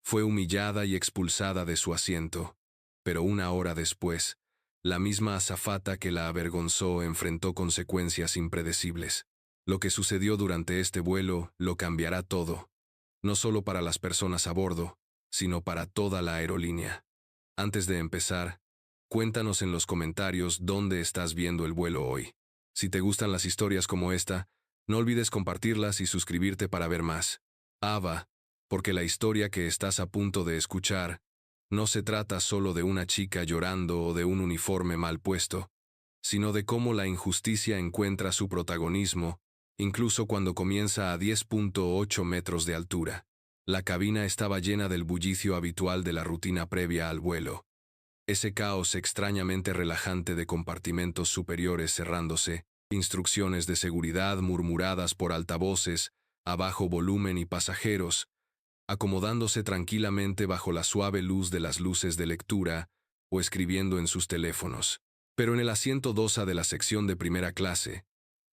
Fue humillada y expulsada de su asiento, pero una hora después, la misma azafata que la avergonzó enfrentó consecuencias impredecibles. Lo que sucedió durante este vuelo lo cambiará todo, no solo para las personas a bordo, sino para toda la aerolínea. Antes de empezar, cuéntanos en los comentarios dónde estás viendo el vuelo hoy. Si te gustan las historias como esta, no olvides compartirlas y suscribirte para ver más. Ava, porque la historia que estás a punto de escuchar no se trata solo de una chica llorando o de un uniforme mal puesto, sino de cómo la injusticia encuentra su protagonismo, incluso cuando comienza a 10.8 metros de altura. La cabina estaba llena del bullicio habitual de la rutina previa al vuelo. Ese caos extrañamente relajante de compartimentos superiores cerrándose, instrucciones de seguridad murmuradas por altavoces, a bajo volumen y pasajeros, acomodándose tranquilamente bajo la suave luz de las luces de lectura o escribiendo en sus teléfonos. Pero en el asiento 2A de la sección de primera clase,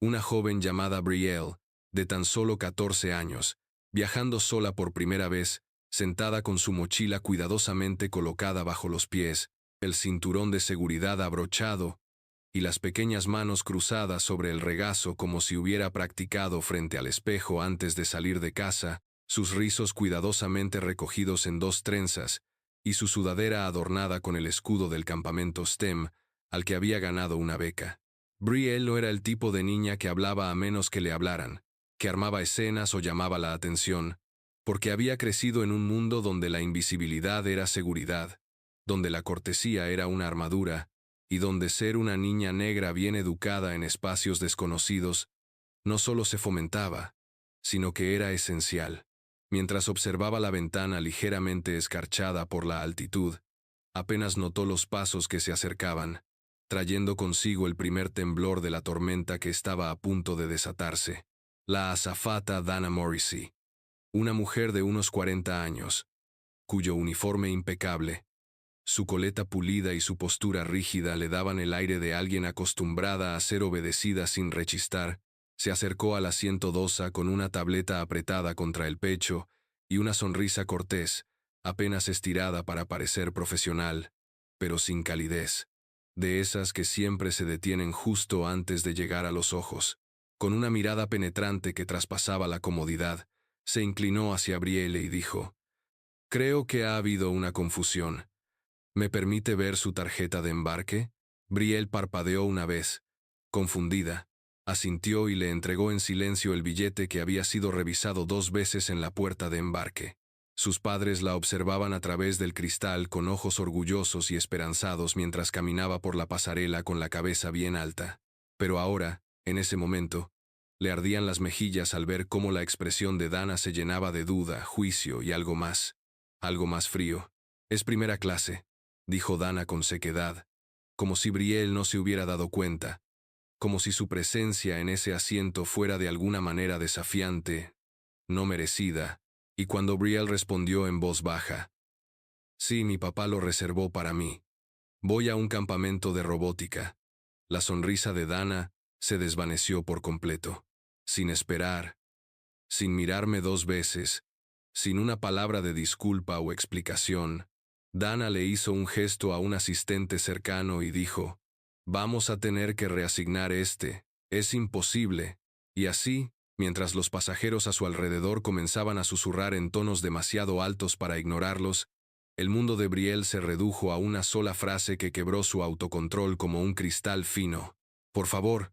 una joven llamada Brielle, de tan solo 14 años, viajando sola por primera vez, sentada con su mochila cuidadosamente colocada bajo los pies, el cinturón de seguridad abrochado y las pequeñas manos cruzadas sobre el regazo como si hubiera practicado frente al espejo antes de salir de casa, sus rizos cuidadosamente recogidos en 2 trenzas y su sudadera adornada con el escudo del campamento STEM, al que había ganado una beca. Brielle no era el tipo de niña que hablaba a menos que le hablaran, que armaba escenas o llamaba la atención, porque había crecido en un mundo donde la invisibilidad era seguridad, donde la cortesía era una armadura, y donde ser una niña negra bien educada en espacios desconocidos no solo se fomentaba, sino que era esencial. Mientras observaba la ventana ligeramente escarchada por la altitud, apenas notó los pasos que se acercaban, trayendo consigo el primer temblor de la tormenta que estaba a punto de desatarse. La azafata Dana Morrissey, una mujer de unos 40 años, cuyo uniforme impecable, su coleta pulida y su postura rígida le daban el aire de alguien acostumbrada a ser obedecida sin rechistar, se acercó al asiento 2A con una tableta apretada contra el pecho y una sonrisa cortés, apenas estirada para parecer profesional, pero sin calidez, de esas que siempre se detienen justo antes de llegar a los ojos. Con una mirada penetrante que traspasaba la comodidad, se inclinó hacia Brielle y dijo: «Creo que ha habido una confusión. ¿Me permite ver su tarjeta de embarque?» Brielle parpadeó una vez, confundida, asintió y le entregó en silencio el billete que había sido revisado 2 veces en la puerta de embarque. Sus padres la observaban a través del cristal con ojos orgullosos y esperanzados mientras caminaba por la pasarela con la cabeza bien alta. Pero ahora, en ese momento, le ardían las mejillas al ver cómo la expresión de Dana se llenaba de duda, juicio y algo más frío. «Es primera clase», dijo Dana con sequedad, como si Brielle no se hubiera dado cuenta, como si su presencia en ese asiento fuera de alguna manera desafiante, no merecida, y cuando Brielle respondió en voz baja: «Sí, mi papá lo reservó para mí. Voy a un campamento de robótica». La sonrisa de Dana se desvaneció por completo. Sin esperar, sin mirarme 2 veces, sin una palabra de disculpa o explicación, Dana le hizo un gesto a un asistente cercano y dijo: «Vamos a tener que reasignar es imposible». Y así, mientras los pasajeros a su alrededor comenzaban a susurrar en tonos demasiado altos para ignorarlos, el mundo de Brielle se redujo a una sola frase que quebró su autocontrol como un cristal fino. «Por favor»,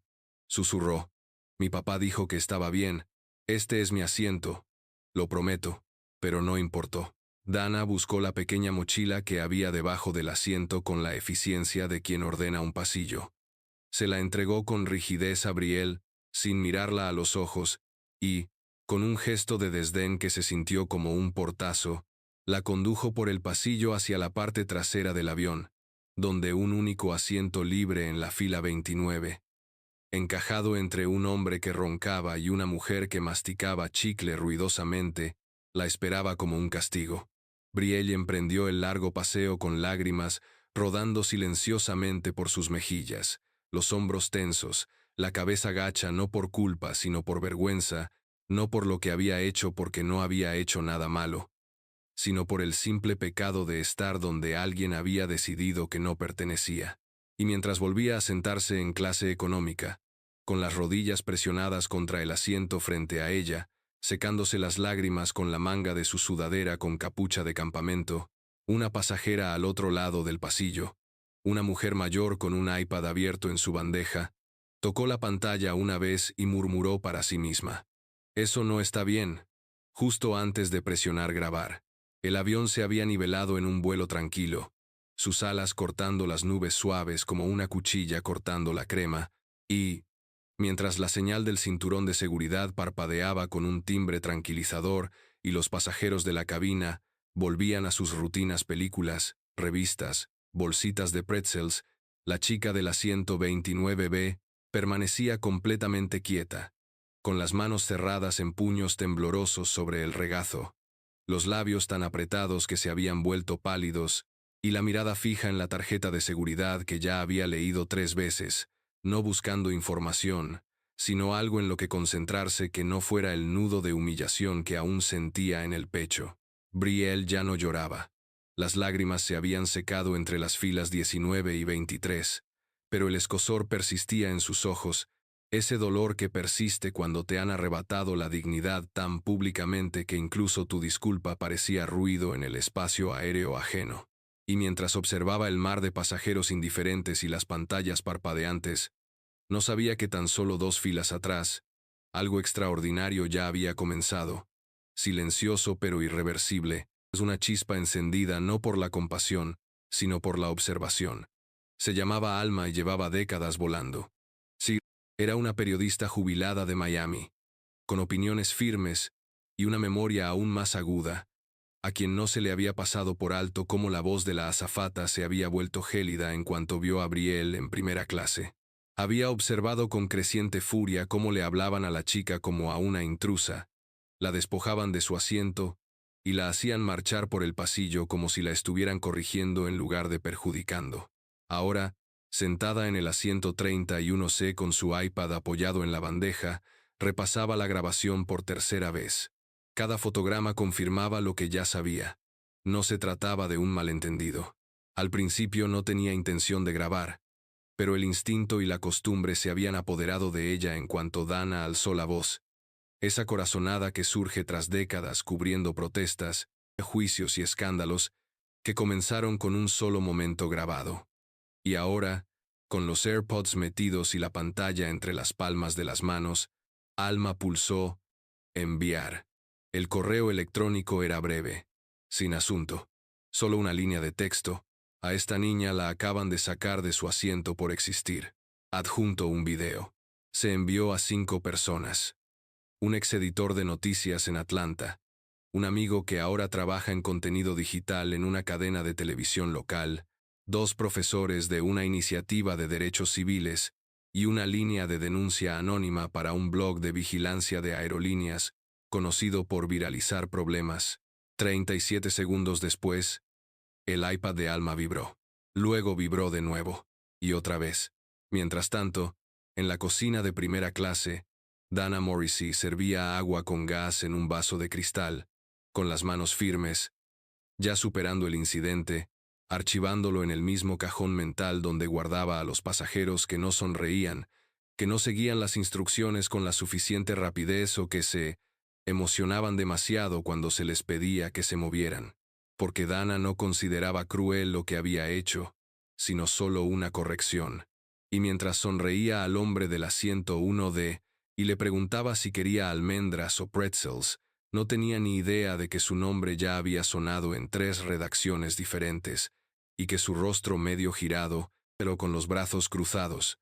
susurró. «Mi papá dijo que estaba bien. Este es mi asiento. Lo prometo». Pero no importó. Dana buscó la pequeña mochila que había debajo del asiento con la eficiencia de quien ordena un pasillo. Se la entregó con rigidez a Brielle, sin mirarla a los ojos, y, con un gesto de desdén que se sintió como un portazo, la condujo por el pasillo hacia la parte trasera del avión, donde un único asiento libre en la fila 29, encajado entre un hombre que roncaba y una mujer que masticaba chicle ruidosamente, la esperaba como un castigo. Brielle emprendió el largo paseo con lágrimas rodando silenciosamente por sus mejillas, los hombros tensos, la cabeza gacha no por culpa sino por vergüenza, no por lo que había hecho porque no había hecho nada malo, sino por el simple pecado de estar donde alguien había decidido que no pertenecía. Y mientras volvía a sentarse en clase económica, con las rodillas presionadas contra el asiento frente a ella, secándose las lágrimas con la manga de su sudadera con capucha de campamento, una pasajera al otro lado del pasillo, una mujer mayor con un iPad abierto en su bandeja, tocó la pantalla una vez y murmuró para sí misma: «Eso no está bien», justo antes de presionar grabar. El avión se había nivelado en un vuelo tranquilo, sus alas cortando las nubes suaves como una cuchilla cortando la crema, y, mientras la señal del cinturón de seguridad parpadeaba con un timbre tranquilizador y los pasajeros de la cabina volvían a sus rutinas, películas, revistas, bolsitas de pretzels, la chica del asiento 29B permanecía completamente quieta, con las manos cerradas en puños temblorosos sobre el regazo, los labios tan apretados que se habían vuelto pálidos, y la mirada fija en la tarjeta de seguridad que ya había leído 3 veces, no buscando información, sino algo en lo que concentrarse que no fuera el nudo de humillación que aún sentía en el pecho. Brielle ya no lloraba. Las lágrimas se habían secado entre las filas 19 y 23, pero el escozor persistía en sus ojos, ese dolor que persiste cuando te han arrebatado la dignidad tan públicamente que incluso tu disculpa parecía ruido en el espacio aéreo ajeno. Y mientras observaba el mar de pasajeros indiferentes y las pantallas parpadeantes, no sabía que tan solo 2 filas atrás, algo extraordinario ya había comenzado, silencioso pero irreversible, es una chispa encendida no por la compasión, sino por la observación. Se llamaba Alma y llevaba décadas volando. Sí, era una periodista jubilada de Miami, con opiniones firmes y una memoria aún más aguda, a quien no se le había pasado por alto cómo la voz de la azafata se había vuelto gélida en cuanto vio a Brielle en primera clase. Había observado con creciente furia cómo le hablaban a la chica como a una intrusa, la despojaban de su asiento y la hacían marchar por el pasillo como si la estuvieran corrigiendo en lugar de perjudicando. Ahora, sentada en el asiento 31C con su iPad apoyado en la bandeja, repasaba la grabación por tercera vez. Cada fotograma confirmaba lo que ya sabía. No se trataba de un malentendido. Al principio no tenía intención de grabar, pero el instinto y la costumbre se habían apoderado de ella en cuanto Dana alzó la voz, esa corazonada que surge tras décadas cubriendo protestas, juicios y escándalos que comenzaron con un solo momento grabado. Y ahora, con los AirPods metidos y la pantalla entre las palmas de las manos, Alma pulsó enviar. El correo electrónico era breve, sin asunto, solo una línea de texto: a esta niña la acaban de sacar de su asiento por existir. Adjunto un video. Se envió a 5 personas. Un exeditor de noticias en Atlanta, un amigo que ahora trabaja en contenido digital en una cadena de televisión local, 2 profesores de una iniciativa de derechos civiles y una línea de denuncia anónima para un blog de vigilancia de aerolíneas, conocido por viralizar problemas. 37 segundos después, el iPad de Alma vibró. Luego vibró de nuevo, y otra vez. Mientras tanto, en la cocina de primera clase, Dana Morrissey servía agua con gas en un vaso de cristal, con las manos firmes, ya superando el incidente, archivándolo en el mismo cajón mental donde guardaba a los pasajeros que no sonreían, que no seguían las instrucciones con la suficiente rapidez o que se emocionaban demasiado cuando se les pedía que se movieran, porque Dana no consideraba cruel lo que había hecho, sino solo una corrección. Y mientras sonreía al hombre del asiento 1D y le preguntaba si quería almendras o pretzels, no tenía ni idea de que su nombre ya había sonado en 3 redacciones diferentes, y que su rostro medio girado, pero con los brazos cruzados,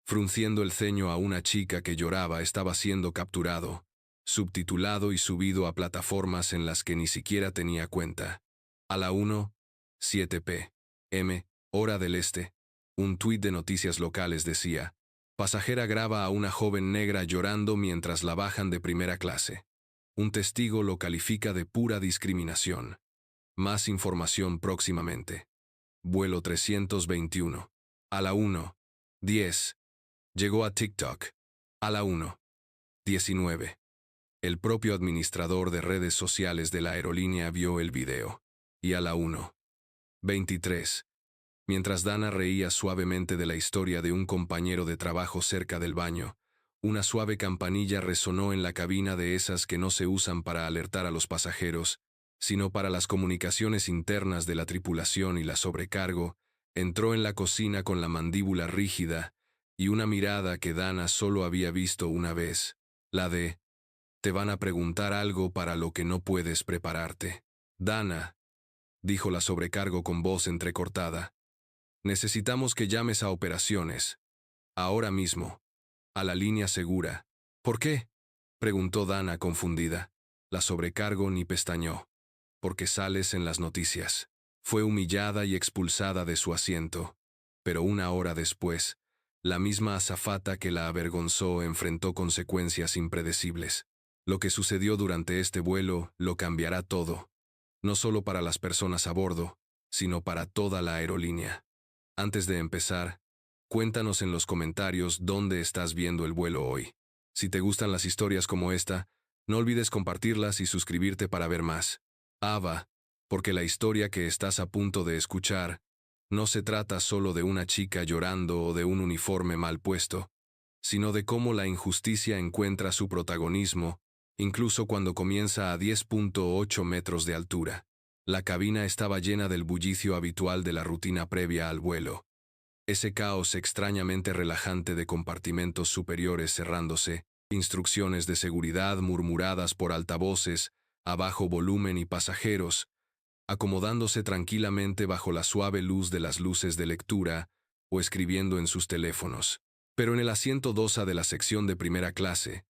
frunciendo el ceño a una chica que lloraba, estaba siendo capturado, subtitulado y subido a plataformas en las que ni siquiera tenía cuenta. A la 1:07 p.m., hora del este, un tuit de noticias locales decía: pasajera graba a una joven negra llorando mientras la bajan de primera clase. Un testigo lo califica de pura discriminación. Más información próximamente. Vuelo 321. A la 1:10. Llegó a TikTok. A la 1:19. El propio administrador de redes sociales de la aerolínea vio el video. Y a la 1:23, mientras Dana reía suavemente de la historia de un compañero de trabajo cerca del baño, una suave campanilla resonó en la cabina de esas que no se usan para alertar a los pasajeros, sino para las comunicaciones internas de la tripulación, y la sobrecargo entró en la cocina con la mandíbula rígida y una mirada que Dana solo había visto una vez, la de «Te van a preguntar algo para lo que no puedes prepararte». «Dana», dijo la sobrecargo con voz entrecortada, «necesitamos que llames a operaciones. Ahora mismo. A la línea segura». «¿Por qué?», preguntó Dana confundida. La sobrecargo ni pestañeó. «Porque sales en las noticias». Fue humillada y expulsada de su asiento. Pero una hora después, la misma azafata que la avergonzó enfrentó consecuencias impredecibles. Lo que sucedió durante este vuelo lo cambiará todo. No solo para las personas a bordo, sino para toda la aerolínea. Antes de empezar, cuéntanos en los comentarios dónde estás viendo el vuelo hoy. Si te gustan las historias como esta, no olvides compartirlas y suscribirte para ver más. Ava, porque la historia que estás a punto de escuchar no se trata solo de una chica llorando o de un uniforme mal puesto, sino de cómo la injusticia encuentra su protagonismo, incluso cuando comienza a 10.8 metros de altura. La cabina estaba llena del bullicio habitual de la rutina previa al vuelo. Ese caos extrañamente relajante de compartimentos superiores cerrándose, instrucciones de seguridad murmuradas por altavoces, a bajo volumen, y pasajeros acomodándose tranquilamente bajo la suave luz de las luces de lectura o escribiendo en sus teléfonos. Pero en el asiento 2A de la sección de primera clase,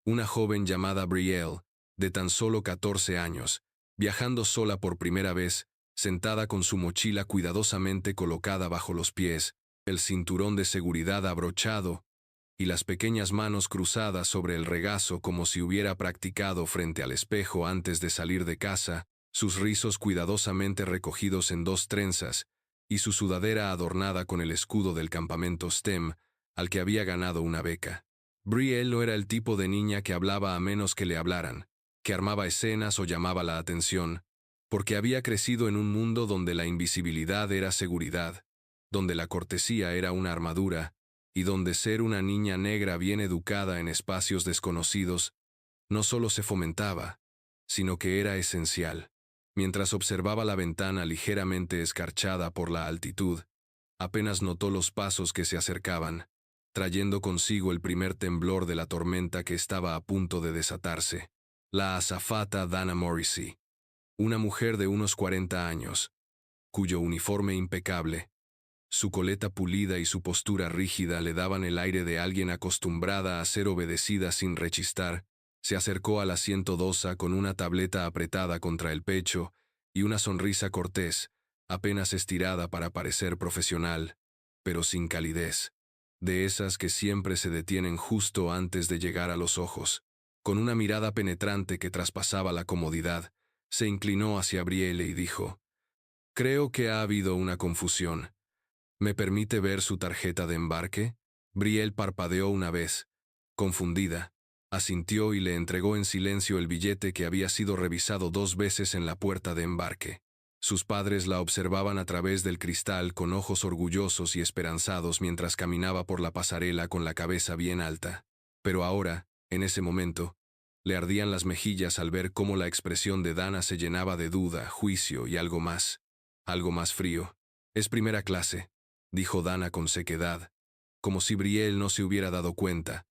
una joven llamada Brielle, de tan solo 14 años, viajando sola por primera vez, sentada con su mochila cuidadosamente colocada bajo los pies, el cinturón de seguridad abrochado y las pequeñas manos cruzadas sobre el regazo como si hubiera practicado frente al espejo antes de salir de casa, sus rizos cuidadosamente recogidos en 2 trenzas y su sudadera adornada con el escudo del campamento STEM, al que había ganado una beca. Brielle no era el tipo de niña que hablaba a menos que le hablaran, que armaba escenas o llamaba la atención, porque había crecido en un mundo donde la invisibilidad era seguridad, donde la cortesía era una armadura, y donde ser una niña negra bien educada en espacios desconocidos no solo se fomentaba, sino que era esencial. Mientras observaba la ventana ligeramente escarchada por la altitud, apenas notó los pasos que se acercaban, trayendo consigo el primer temblor de la tormenta que estaba a punto de desatarse. La azafata Dana Morrissey, una mujer de unos 40 años, cuyo uniforme impecable, su coleta pulida y su postura rígida le daban el aire de alguien acostumbrada a ser obedecida sin rechistar, se acercó al asiento 2A con una tableta apretada contra el pecho y una sonrisa cortés, apenas estirada para parecer profesional, pero sin calidez, de esas que siempre se detienen justo antes de llegar a los ojos. Con una mirada penetrante que traspasaba la comodidad, se inclinó hacia Brielle y dijo: «Creo que ha habido una confusión. ¿Me permite ver su tarjeta de embarque?» Brielle parpadeó una vez, confundida. Asintió y le entregó en silencio el billete que había sido revisado 2 veces en la puerta de embarque. Sus padres la observaban a través del cristal con ojos orgullosos y esperanzados mientras caminaba por la pasarela con la cabeza bien alta. Pero ahora, en ese momento, le ardían las mejillas al ver cómo la expresión de Dana se llenaba de duda, juicio y algo más frío. «Es primera clase», dijo Dana con sequedad, como si Brielle no se hubiera dado cuenta,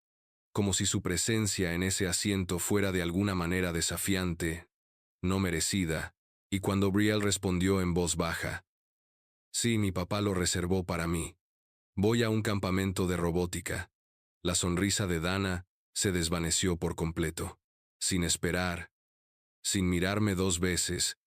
como si su presencia en ese asiento fuera de alguna manera desafiante, no merecida, y cuando Brielle respondió en voz baja: «Sí, mi papá lo reservó para mí. Voy a un campamento de robótica». La sonrisa de Dana se desvaneció por completo. Sin esperar, sin mirarme 2 veces,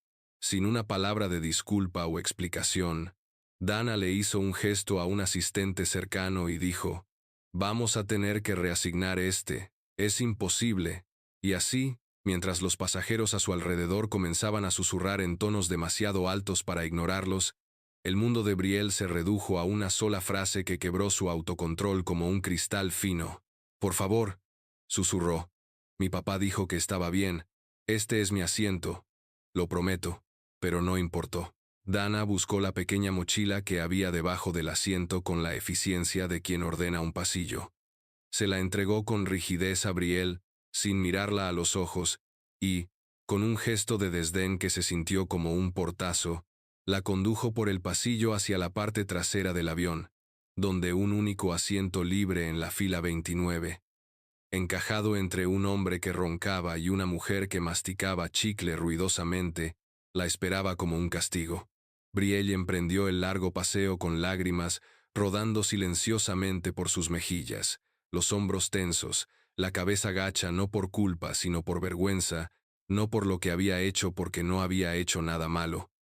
sin una palabra de disculpa o explicación, Dana le hizo un gesto a un asistente cercano y dijo: «Vamos a tener que reasignar es imposible». Y así, mientras los pasajeros a su alrededor comenzaban a susurrar en tonos demasiado altos para ignorarlos, el mundo de Brielle se redujo a una sola frase que quebró su autocontrol como un cristal fino. «Por favor», susurró, Mi papá dijo que estaba bien. Este es mi asiento. Lo prometo. Pero no importó. Dana buscó la pequeña mochila que había debajo del asiento con la eficiencia de quien ordena un pasillo. Se la entregó con rigidez a Brielle, sin mirarla a los ojos, y, con un gesto de desdén que se sintió como un portazo, la condujo por el pasillo hacia la parte trasera del avión, donde un único asiento libre en la fila 29, encajado entre un hombre que roncaba y una mujer que masticaba chicle ruidosamente, la esperaba como un castigo. Brielle emprendió el largo paseo con lágrimas rodando silenciosamente por sus mejillas, los hombros tensos, la cabeza gacha no por culpa sino por vergüenza, no por lo que había hecho porque no había hecho nada malo,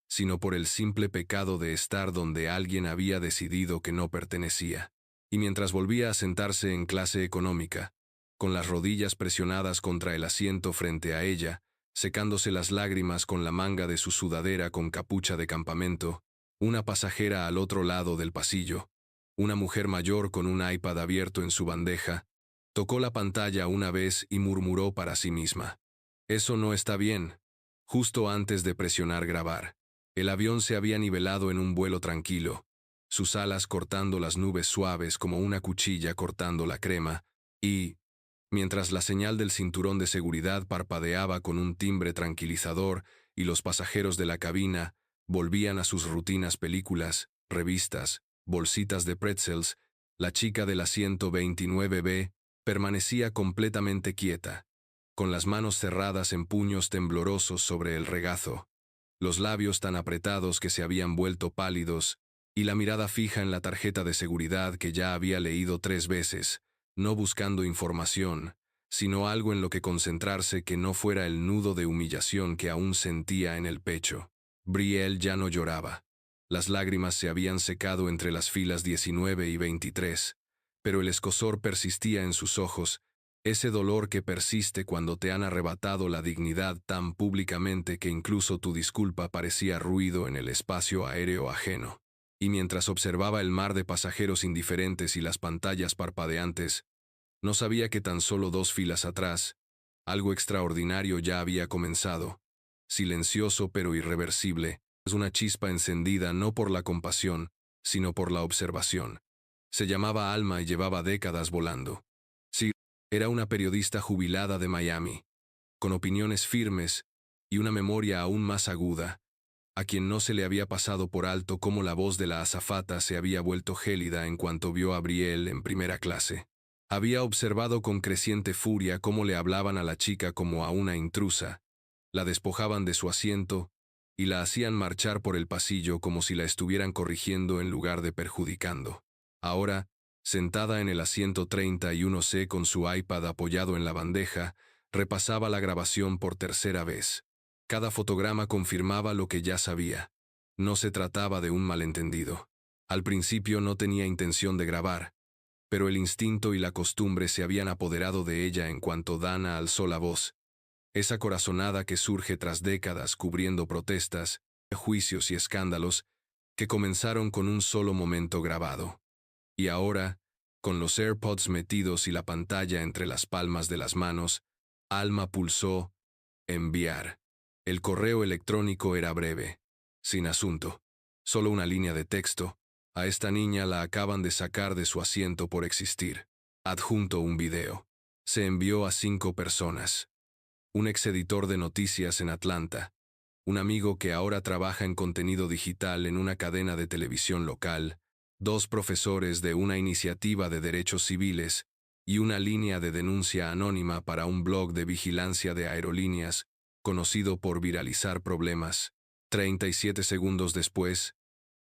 sino por el simple pecado de estar donde alguien había decidido que no pertenecía. Y mientras volvía a sentarse en clase económica, con las rodillas presionadas contra el asiento frente a ella, secándose las lágrimas con la manga de su sudadera con capucha de campamento, una pasajera al otro lado del pasillo, una mujer mayor con un iPad abierto en su bandeja, tocó la pantalla una vez y murmuró para sí misma: «Eso no está bien», justo antes de presionar grabar. El avión se había nivelado en un vuelo tranquilo, sus alas cortando las nubes suaves como una cuchilla cortando la crema, y, mientras la señal del cinturón de seguridad parpadeaba con un timbre tranquilizador y los pasajeros de la cabina volvían a sus rutinas películas, revistas, bolsitas de pretzels, la chica del asiento 29B permanecía completamente quieta, con las manos cerradas en puños temblorosos sobre el regazo, los labios tan apretados que se habían vuelto pálidos, y la mirada fija en la tarjeta de seguridad que ya había leído 3 veces, no buscando información, sino algo en lo que concentrarse que no fuera el nudo de humillación que aún sentía en el pecho. Brielle ya no lloraba. Las lágrimas se habían secado entre las filas 19 y 23, pero el escozor persistía en sus ojos, ese dolor que persiste cuando te han arrebatado la dignidad tan públicamente que incluso tu disculpa parecía ruido en el espacio aéreo ajeno. Y mientras observaba el mar de pasajeros indiferentes y las pantallas parpadeantes, no sabía que tan solo 2 filas atrás, algo extraordinario ya había comenzado, silencioso pero irreversible, es una chispa encendida no por la compasión, sino por la observación. Se llamaba Alma y llevaba décadas volando. Sí, era una periodista jubilada de Miami, con opiniones firmes y una memoria aún más aguda, a quien no se le había pasado por alto cómo la voz de la azafata se había vuelto gélida en cuanto vio a Brielle en primera clase. Había observado con creciente furia cómo le hablaban a la chica como a una intrusa, la despojaban de su asiento y la hacían marchar por el pasillo como si la estuvieran corrigiendo en lugar de perjudicando. Ahora, sentada en el asiento 31C con su iPad apoyado en la bandeja, repasaba la grabación por tercera vez. Cada fotograma confirmaba lo que ya sabía. No se trataba de un malentendido. Al principio no tenía intención de grabar, pero el instinto y la costumbre se habían apoderado de ella en cuanto Dana alzó la voz, esa corazonada que surge tras décadas cubriendo protestas, juicios y escándalos, que comenzaron con un solo momento grabado. Y ahora, con los AirPods metidos y la pantalla entre las palmas de las manos, Alma pulsó enviar. El correo electrónico era breve, sin asunto, solo una línea de texto: a esta niña la acaban de sacar de su asiento por existir. Adjunto un video. Se envió a 5 personas. Un exeditor de noticias en Atlanta, un amigo que ahora trabaja en contenido digital en una cadena de televisión local, 2 profesores de una iniciativa de derechos civiles y una línea de denuncia anónima para un blog de vigilancia de aerolíneas, conocido por viralizar problemas. 37 segundos después,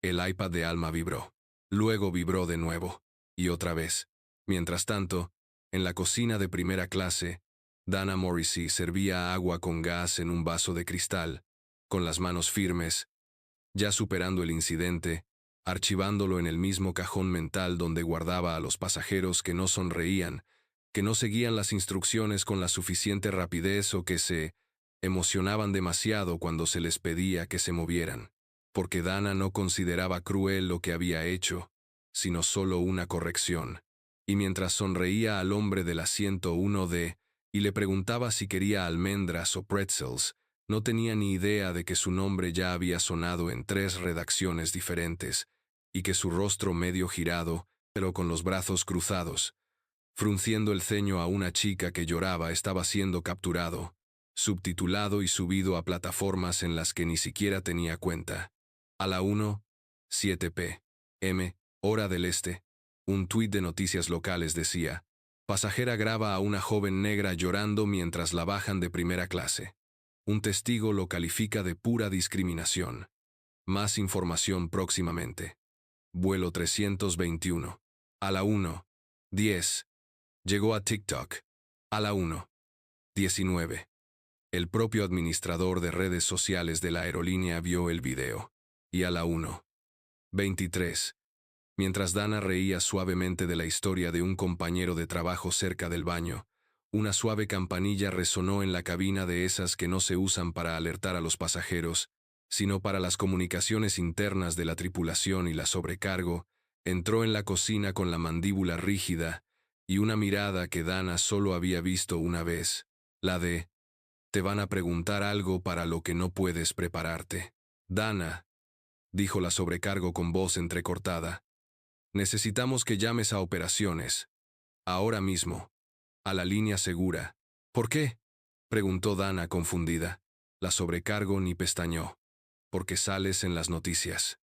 el iPad de Alma vibró. Luego vibró de nuevo, y otra vez. Mientras tanto, en la cocina de primera clase, Dana Morrissey servía agua con gas en un vaso de cristal, con las manos firmes, ya superando el incidente, archivándolo en el mismo cajón mental donde guardaba a los pasajeros que no sonreían, que no seguían las instrucciones con la suficiente rapidez o que se emocionaban demasiado cuando se les pedía que se movieran, porque Dana no consideraba cruel lo que había hecho, sino solo una corrección. Y mientras sonreía al hombre del asiento 1D, y le preguntaba si quería almendras o pretzels, no tenía ni idea de que su nombre ya había sonado en 3 redacciones diferentes, y que su rostro medio girado, pero con los brazos cruzados, frunciendo el ceño a una chica que lloraba, estaba siendo capturado, subtitulado y subido a plataformas en las que ni siquiera tenía cuenta. A la 1:07 p.m., hora del este, un tuit de noticias locales decía: pasajera graba a una joven negra llorando mientras la bajan de primera clase. Un testigo lo califica de pura discriminación. Más información próximamente. Vuelo 321. A la 1:10. Llegó a TikTok. A la 1:19. El propio administrador de redes sociales de la aerolínea vio el video. Y a la 1:23. Mientras Dana reía suavemente de la historia de un compañero de trabajo cerca del baño, una suave campanilla resonó en la cabina, de esas que no se usan para alertar a los pasajeros, sino para las comunicaciones internas de la tripulación, y la sobrecargo entró en la cocina con la mandíbula rígida y una mirada que Dana solo había visto una vez, la de: te van a preguntar algo para lo que no puedes prepararte. Dana, dijo la sobrecargo con voz entrecortada, necesitamos que llames a operaciones. Ahora mismo. A la línea segura. ¿Por qué?, preguntó Dana confundida. La sobrecargo ni pestañeó. Porque sales en las noticias.